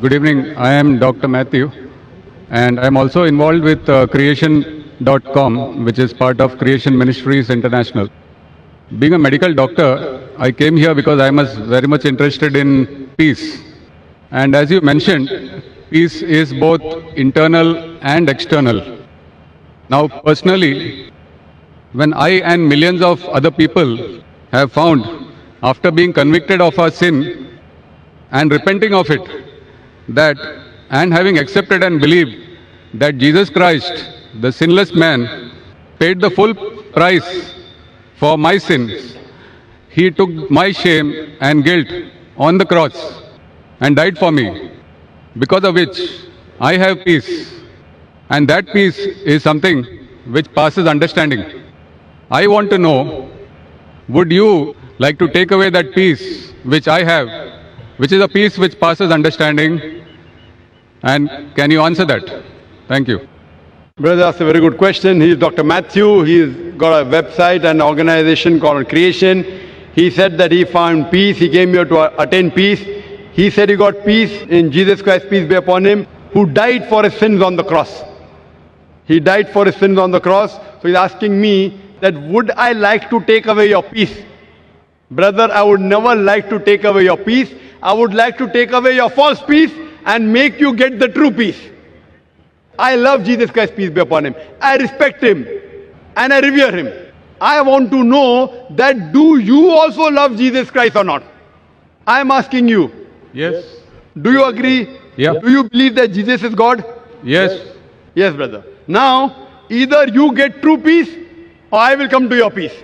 Good evening. I am Dr. Matthew, and I am also involved with creation.com, which is part of Creation Ministries International. Being a medical doctor, I came here because I was very much interested in peace. And as you mentioned, peace is both internal and external. Now, personally, when I and millions of other people have found, after being convicted of our sin and repenting of it, that and having accepted and believed that Jesus Christ, the sinless man, paid the full price for my sins. He took my shame and guilt on the cross and died for me, because of which I have peace. And that peace is something which passes understanding. I want to know, would you like to take away that peace which I have, which is a peace which passes understanding? And can you answer that? Thank you. Brother, that's a very good question. He is Dr. Matthew. He's got a website and organization called Creation. He said that he found peace. He came here to attain peace. He said he got peace in Jesus Christ, peace be upon him, who died for his sins on the cross. He died for his sins on the cross. So he's asking me that would I like to take away your peace? Brother, I would never like to take away your peace. I would like to take away your false peace and make you get the true peace. I love Jesus Christ, peace be upon him. I respect him and I revere him. I want to know that do you also love Jesus Christ or not? I am asking you. Yes. Do you agree? Yeah. Do you believe that Jesus is God? Yes. Yes, brother. Now, either you get true peace or I will come to your peace.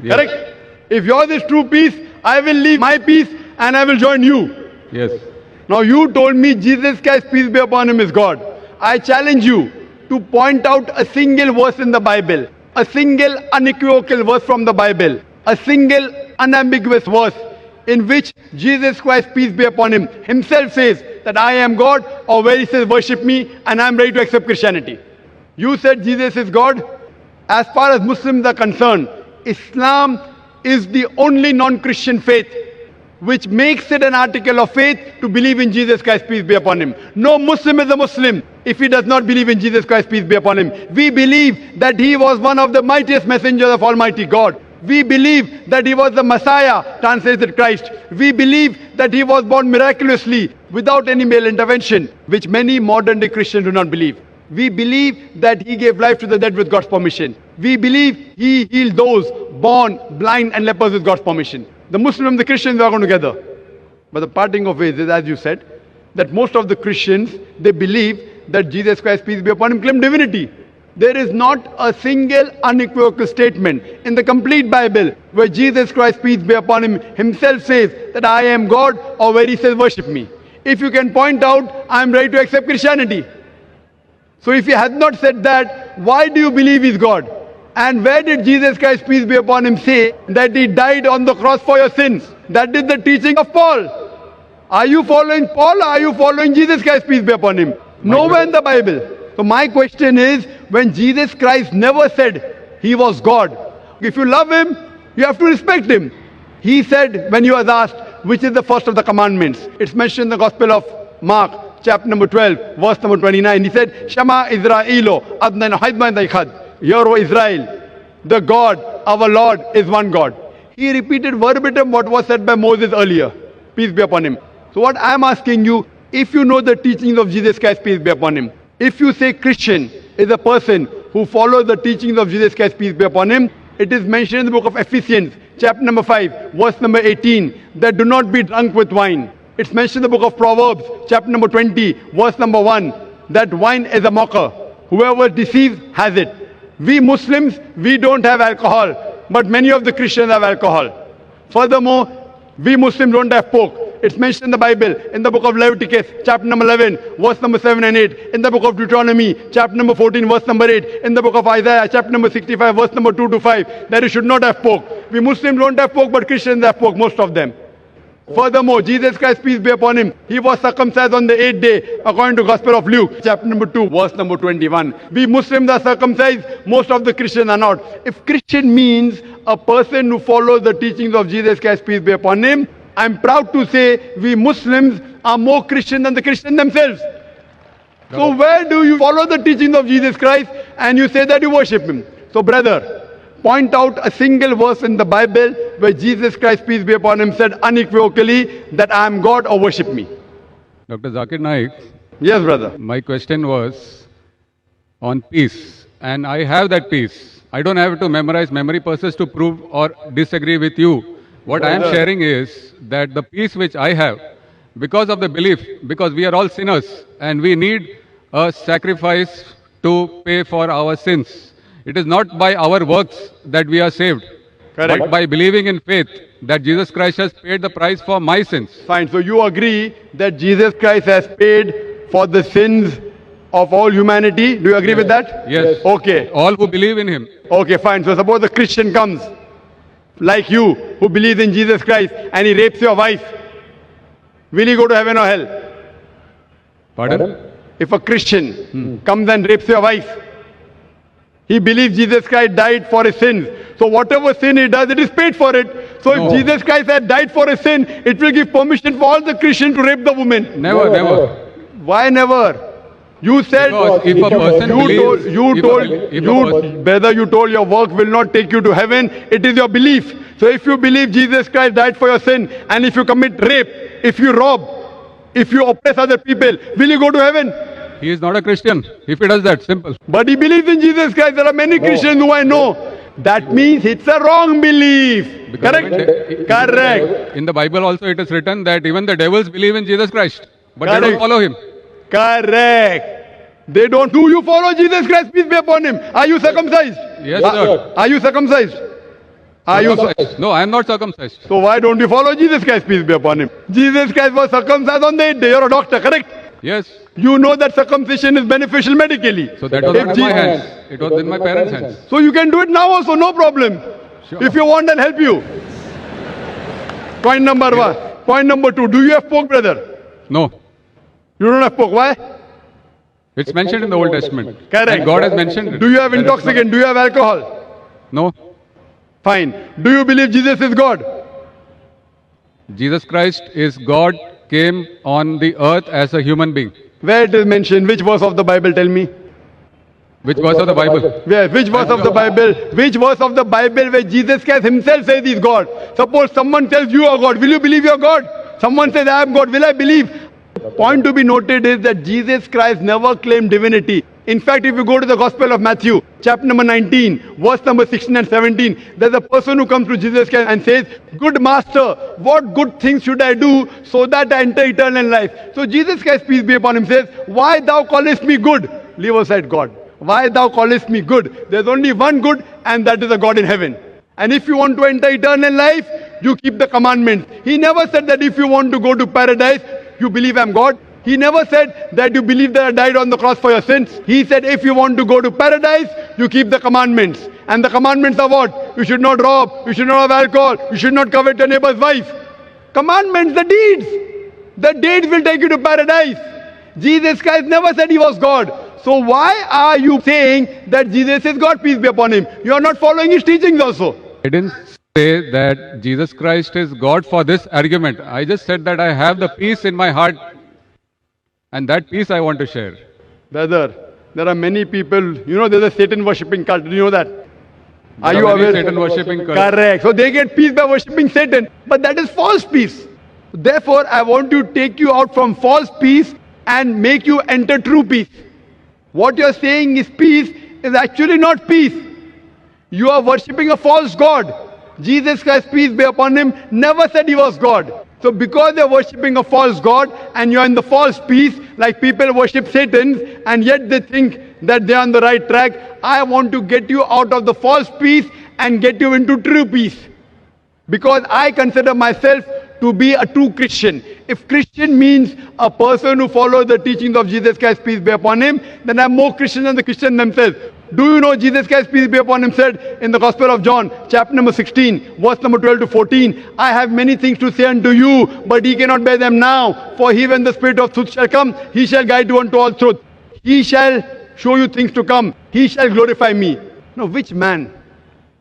Yes. Correct? If yours is true peace, I will leave my peace and I will join you. Yes. Now you told me Jesus Christ, peace be upon him, is God. I challenge you to point out a single verse in the Bible, a single unequivocal verse from the Bible, a single unambiguous verse in which Jesus Christ, peace be upon him, himself says that I am God, or where he says worship me and I am ready to accept Christianity. You said Jesus is God. As far as Muslims are concerned, Islam is the only non-Christian faith which makes it an article of faith to believe in Jesus Christ, peace be upon him. No Muslim is a Muslim if he does not believe in Jesus Christ, peace be upon him. We believe that he was one of the mightiest messengers of Almighty God. We believe that he was the Messiah, translated Christ. We believe that he was born miraculously without any male intervention, which many modern day Christians do not believe. We believe that he gave life to the dead with God's permission. We believe he healed those born blind and lepers with God's permission. The Muslims and the Christians are going together. But the parting of ways is, as you said, that most of the Christians, they believe that Jesus Christ, peace be upon him, claimed divinity. There is not a single unequivocal statement in the complete Bible where Jesus Christ, peace be upon him, himself says that I am God, or where he says worship me. If you can point out, I am ready to accept Christianity. So if he has not said that, why do you believe he is God? And where did Jesus Christ, peace be upon him, say that he died on the cross for your sins? That is the teaching of Paul. Are you following Paul, or are you following Jesus Christ, peace be upon him? Nowhere in the Bible. So my question is, when Jesus Christ never said he was God, if you love him, you have to respect him. He said, when he was asked, which is the first of the commandments? It's mentioned in the Gospel of Mark, chapter number 12, verse number 29. He said, Shema Israelo, Adnan Haidman Daikhad. Hear, O Israel, the God, our Lord, is one God. He repeated verbatim what was said by Moses earlier. Peace be upon him. So what I am asking you, if you know the teachings of Jesus Christ, peace be upon him, if you say Christian is a person who follows the teachings of Jesus Christ, peace be upon him, it is mentioned in the book of Ephesians, chapter number 5, verse number 18, that do not be drunk with wine. It's mentioned in the book of Proverbs, chapter number 20, verse number 1, that wine is a mocker. Whoever deceives has it. We Muslims, we don't have alcohol, but many of the Christians have alcohol. Furthermore, we Muslims don't have pork. It's mentioned in the Bible, in the book of Leviticus, chapter number 11, verse number 7 and 8, in the book of Deuteronomy, chapter number 14, verse number 8, in the book of Isaiah, chapter number 65, verse number 2 to 5, that you should not have pork. We Muslims don't have pork, but Christians have pork, most of them. Furthermore, Jesus Christ, peace be upon him, he was circumcised on the 8th day, according to Gospel of Luke, chapter number 2, verse number 21. We Muslims are circumcised, most of the Christians are not. If Christian means a person who follows the teachings of Jesus Christ, peace be upon him, I'm proud to say we Muslims are more Christian than the Christians themselves. So where do you follow the teachings of Jesus Christ and you say that you worship him? So brother, point out a single verse in the Bible where Jesus Christ, peace be upon him, said unequivocally that I am God or worship me. Dr. Zakir Naik, Yes, brother. my question was on peace, and I have that peace. I don't have to memorize memory purposes to prove or disagree with you. What I am sharing is that the peace which I have, because of the belief, because we are all sinners and we need a sacrifice to pay for our sins. It is not by our works that we are saved, Correct. but by believing in faith that Jesus Christ has paid the price for my sins. Fine. So you agree that Jesus Christ has paid for the sins of all humanity. Do you agree with that? Yes. Okay. All who believe in him. Okay, fine. So suppose a Christian comes, like you, who believes in Jesus Christ, and he rapes your wife. Will he go to heaven or hell? Pardon? If a Christian comes and rapes your wife, he believes Jesus Christ died for his sins. So whatever sin he does, it is paid for it. So No. if Jesus Christ had died for his sin, it will give permission for all the Christians to rape the woman. Never, never. Why never? You said Because if a person believes, brother, you told your work will not take you to heaven. It is your belief. So if you believe Jesus Christ died for your sin, and if you commit rape, if you rob, if you oppress other people, will you go to heaven? he is not a Christian. If he does that, simple. But he believes in Jesus Christ. There are many Christians who I know. That means it's a wrong belief. Because Correct? Correct. In the Bible also it is written that even the devils believe in Jesus Christ, but they Correct. don't follow him. Correct. They don't. Do you follow Jesus Christ? Peace be upon him. Are you circumcised? Yes, sir. Are you circumcised? Are you? No, I am not circumcised. So why don't you follow Jesus Christ? Peace be upon him. Jesus Christ was circumcised on the 8th day. You're a doctor, correct? Yes. You know that circumcision is beneficial medically. So that was If not in Je- my hands. It was in my parents' hands. So you can do it now also, no problem. Sure. If you want, I'll help you. Point number one. Point number two. Do you have pork, brother? No. You don't have pork. Why? It's mentioned in the Old Testament. Correct. And God has mentioned it. Do you have That is intoxicant? Do you have alcohol? No. Fine. Do you believe Jesus is God? Jesus Christ is God, came on the earth as a human being. Where it is mentioned? Which verse of the Bible? Tell me. Which verse of the Bible? Where? Which verse of the Bible? Which verse of the Bible where Jesus Christ himself says he's God? Suppose someone tells you are God. Will you believe you're God? Someone says I am God. Will I believe? Point to be noted is that Jesus Christ never claimed divinity. In fact, if you go to the Gospel of Matthew, chapter number 19, verse number 16 and 17, there's a person who comes to Jesus Christ and says, "Good master, what good things should I do so that I enter eternal life?" So Jesus Christ, peace be upon him, says, "Why thou callest me good?" Leave aside God. "Why thou callest me good?" There's only one good, and that is a God in heaven. And if you want to enter eternal life, you keep the commandments. He never said that if you want to go to paradise, you believe I'm God. He never said that you believe that I died on the cross for your sins. He said if you want to go to paradise, you keep the commandments. And the commandments are what? You should not rob, you should not have alcohol, you should not covet your neighbor's wife. Commandments, the deeds. The deeds will take you to paradise. Jesus Christ never said he was God. So why are you saying that Jesus is God, peace be upon him? You are not following his teachings also. I didn't say that Jesus Christ is God for this argument. I just said that I have the peace in my heart, and that peace I want to share. Brother, there are many people, you know, there's a Satan worshipping cult. Do you know that? Are There you many aware? Satan worshipping cults. Correct. So they get peace by worshipping Satan. But that is false peace. Therefore, I want to take you out from false peace and make you enter true peace. What you're saying is peace is actually not peace. You are worshipping a false God. Jesus Christ, peace be upon him, never said he was God. So because they're worshipping a false God and you're in the false peace, like people worship Satan and yet they think that they're on the right track, I want to get you out of the false peace and get you into true peace. Because I consider myself to be a true Christian. If Christian means a person who follows the teachings of Jesus Christ, peace be upon him, then I'm more Christian than the Christian themselves. Do you know Jesus Christ, peace be upon him, said in the Gospel of John, chapter number 16, verse number 12 to 14, I have many things to say unto you, but ye cannot bear them now. For he, when the Spirit of truth shall come, he shall guide you unto all truth. He shall show you things to come. He shall glorify me. Now, which man,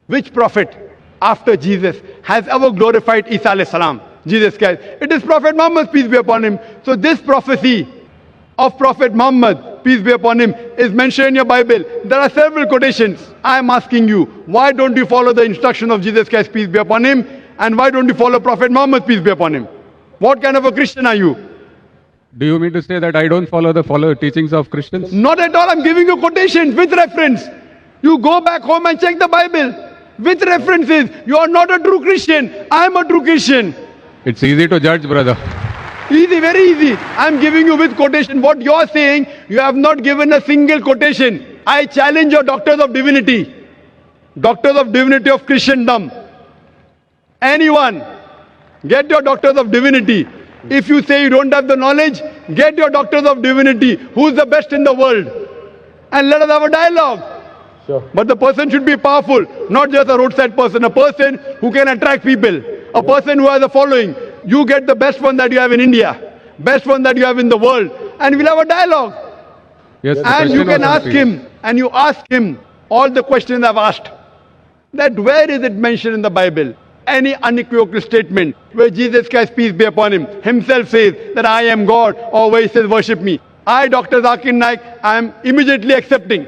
which prophet after Jesus has ever glorified Isa alayhi salam? Jesus Christ. It is Prophet Muhammad, peace be upon him. So this prophecy of Prophet Muhammad, peace be upon him, is mentioned in your Bible. There are several quotations. I am asking you, why don't you follow the instruction of Jesus Christ, peace be upon him? And why don't you follow Prophet Muhammad, peace be upon him? What kind of a Christian are you? Do you mean to say that I don't follow the teachings of Christians? Not at all. I'm giving you quotations with reference. You go back home and check the Bible with references. You are not a true Christian. I am a true Christian. It's easy to judge, brother. Easy, very easy. I'm giving you with quotation. What you're saying, you have not given a single quotation. I challenge your doctors of divinity. Doctors of divinity of Christendom. Anyone, get your doctors of divinity. If you say you don't have the knowledge, get your doctors of divinity. Who's the best in the world? And let us have a dialogue. Sure. But the person should be powerful, not just a roadside person, a person who can attract people, a person who has a following. You get the best one that you have in India, best one that you have in the world, and we'll have a dialogue. Yes, the And you question can was ask him, and you ask him all the questions I've asked. That where is it mentioned in the Bible? Any unequivocal statement where Jesus Christ, peace be upon him, himself says that I am God, or where he says worship me. I, Dr. Zakir Naik, I am immediately accepting.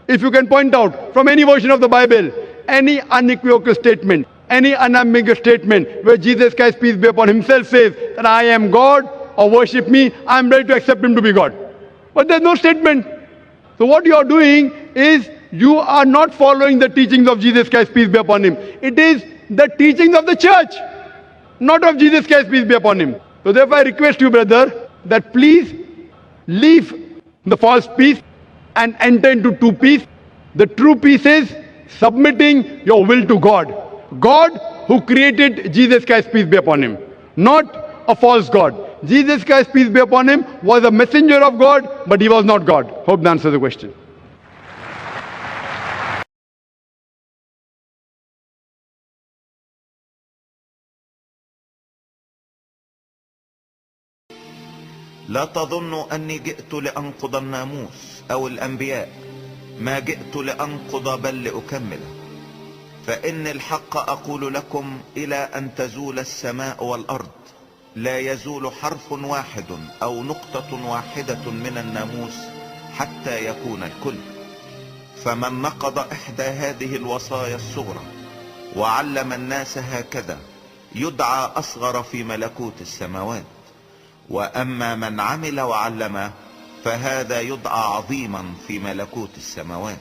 If you can point out from any version of the Bible, any unequivocal statement, any unambiguous statement where Jesus Christ, peace be upon him, himself says that I am God or worship me, I am ready to accept him to be God. But there's no statement. So what you are doing is you are not following the teachings of Jesus Christ, peace be upon him. It is the teachings of the church, not of Jesus Christ, peace be upon him. So therefore I request you, brother, that please leave the false peace and enter into true peace. The true peace is submitting your will to God. God who created Jesus Christ, peace be upon him, not a false God. Jesus Christ, peace be upon him, was a messenger of God, but he was not God. Hope that answers the question. لا تظنوا أني جئت لأنقض الناموس أو الأنبياء، ما جئت لأنقض بل لأكمله. فإن الحق أقول لكم إلى أن تزول السماء والأرض لا يزول حرف واحد أو نقطة واحدة من الناموس حتى يكون الكل. فمن نقض إحدى هذه الوصايا الصغرى وعلم الناس هكذا يدعى أصغر في ملكوت السماوات. وأما من عمل وعلم فهذا يدعى عظيما في ملكوت السماوات.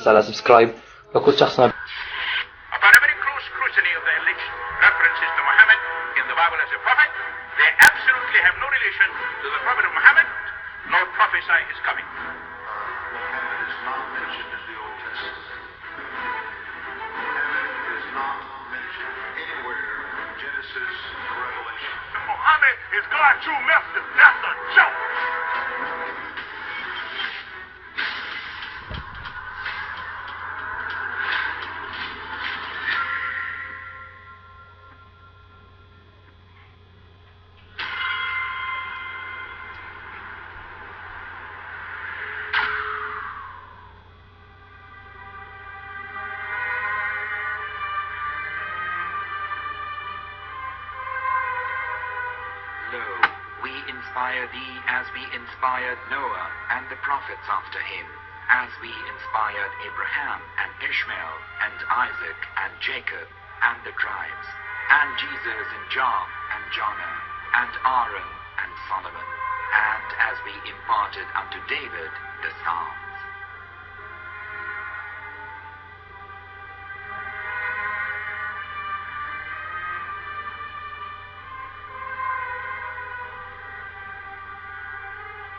سبسكرايب وكل شخص Upon a very close scrutiny of the alleged references to Muhammad in the Bible as a prophet, they absolutely have no relation to the Prophet of Muhammad, nor prophesy his coming. Muhammad is not mentioned in the Old Testament. Muhammad is not mentioned anywhere from Genesis to Revelation. Muhammad is God's true messenger. That's a joke. Lo, we inspire thee as we inspired Noah and the prophets after him, as we inspired Abraham and Ishmael and Isaac and Jacob and the tribes, and Jesus and John and Jonah and Aaron and Solomon, and as we imparted unto David the Psalms.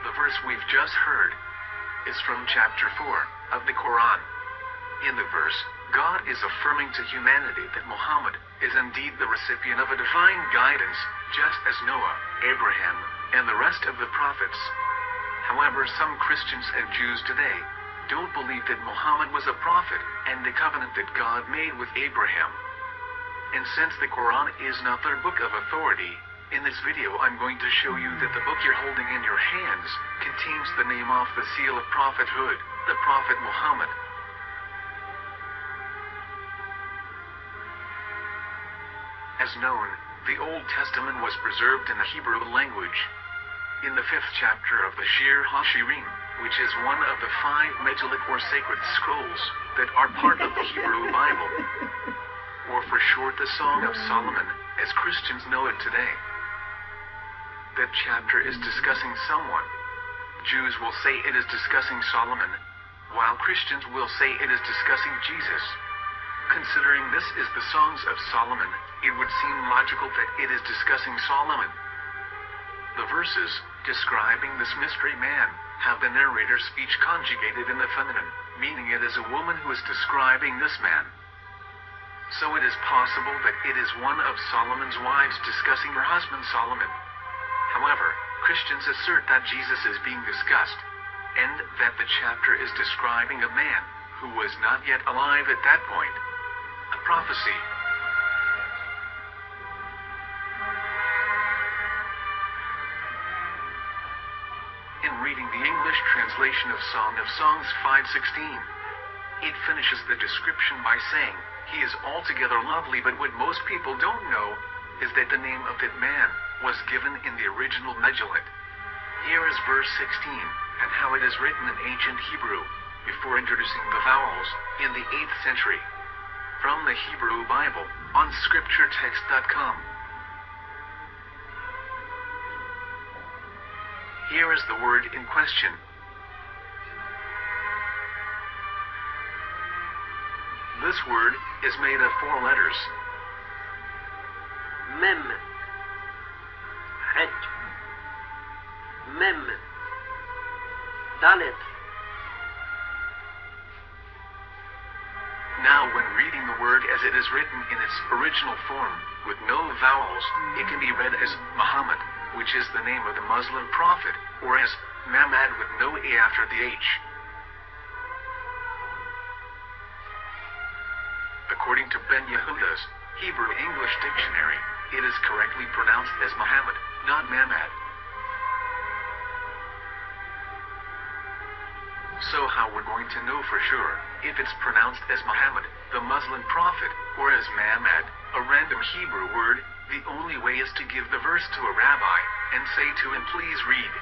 The verse we've just heard is from chapter 4 of the Quran. In the verse, God is affirming to humanity that Muhammad is indeed the recipient of a divine guidance, just as Noah, Abraham, and the rest of the prophets. However, some Christians and Jews today don't believe that Muhammad was a prophet and the covenant that God made with Abraham. And since the Quran is not their book of authority, in this video I'm going to show you that the book you're holding in your hands contains the name off the seal of prophethood, the Prophet Muhammad. As known, the Old Testament was preserved in the Hebrew language. In the 5th chapter of the Shir HaShirim, which is one of the 5 Megillat or sacred scrolls that are part of the Hebrew Bible, or for short the Song of Solomon, as Christians know it today. That chapter is discussing someone. Jews will say it is discussing Solomon, while Christians will say it is discussing Jesus. Considering this is the Songs of Solomon, it would seem logical that it is discussing Solomon. The verses, describing this mystery man, have the narrator's speech conjugated in the feminine, meaning it is a woman who is describing this man. So it is possible that it is one of Solomon's wives discussing her husband Solomon. However, Christians assert that Jesus is being discussed, and that the chapter is describing a man who was not yet alive at that point. A prophecy. In reading the English translation of Song of Songs 5:16, it finishes the description by saying, he is altogether lovely, but what most people don't know is that the name of that man was given in the original Megillat. Here is verse 16, and how it is written in ancient Hebrew, before introducing the vowels, in the 8th century. From the Hebrew Bible, on scripturetext.com. Here is the word in question. This word is made of 4 letters. Mem. Het. Mem. Dalet. Now, when reading the word as it is written in its original form, with no vowels, it can be read as Muhammad, which is the name of the Muslim prophet, or as Mamad with no A after the H. According to Ben Yehuda's Hebrew English Dictionary, it is correctly pronounced as Muhammad, not Mamad. So how we're going to know for sure if it's pronounced as Muhammad, the Muslim prophet, or as Mamad, a random Hebrew word? The only way is to give the verse to a rabbi and say to him, please read.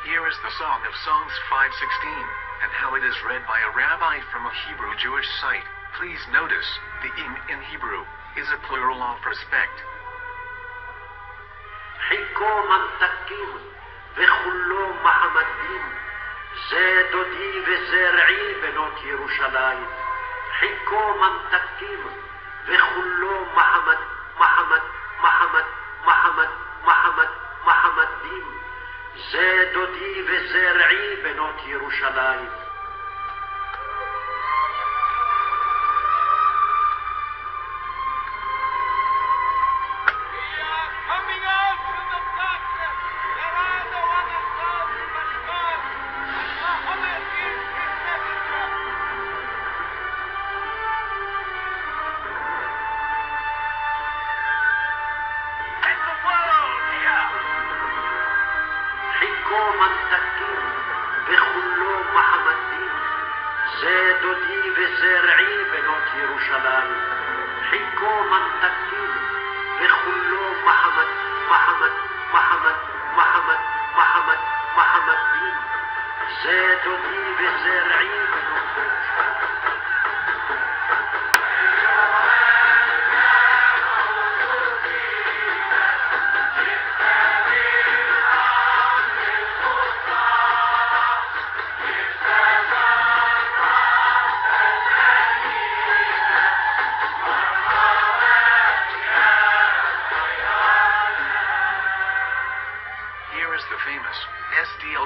Here is the Song of Songs 5:16, and how it is read by a rabbi from a Hebrew Jewish site. Please notice, the im in Hebrew is a plural of respect. חיכו ממתקים וחולו מחמדים, זה דודי וזרעי בנות ירושלים. חיכו ממתקים וחולו מחמדים, זה דודי וזרעי בנות ירושלים.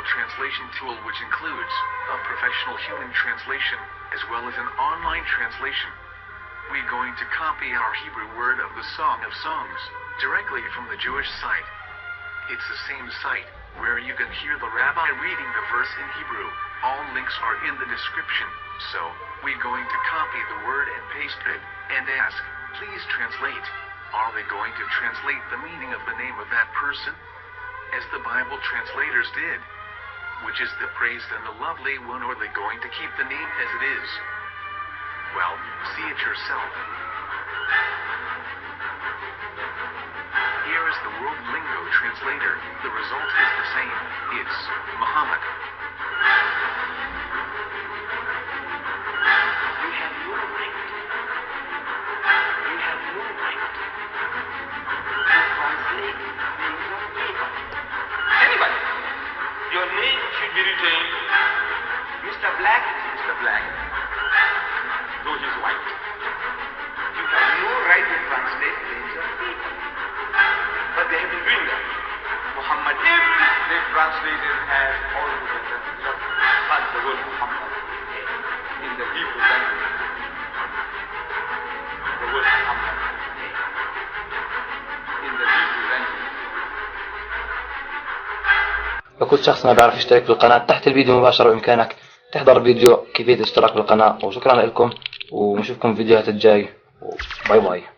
Translation tool, which includes a professional human translation, as well as an online translation. We're going to copy our Hebrew word of the Song of Songs directly from the Jewish site. It's the same site where you can hear the rabbi reading the verse in Hebrew. All links are in the description. So, we're going to copy the word and paste it, and ask, please translate. Are they going to translate the meaning of the name of that person? As the Bible translators did. Which is the praised and the lovely one, or are they going to keep the name as it is? Well, see it yourself. Here is the World Lingo Translator. The result is the same. It's Muhammad. You have no right. You have no right to translate names of people. Anybody. Your name should be retained. Mr. Black is Mr. Black, though he's white. You have no right to translate names of people. But they have been doing that. Muhammad, they translated as altogether not the word Muhammad in the Hebrew language. The word Muhammad in the Hebrew language. لكل شخص ما بيعرف يشترك بالقناة، تحت الفيديو مباشرة بإمكانك تحضر فيديو كيفية الاشتراك بالقناة. وشكرا لكم ونشوفكم في الفيديوهات الجاي. باي باي.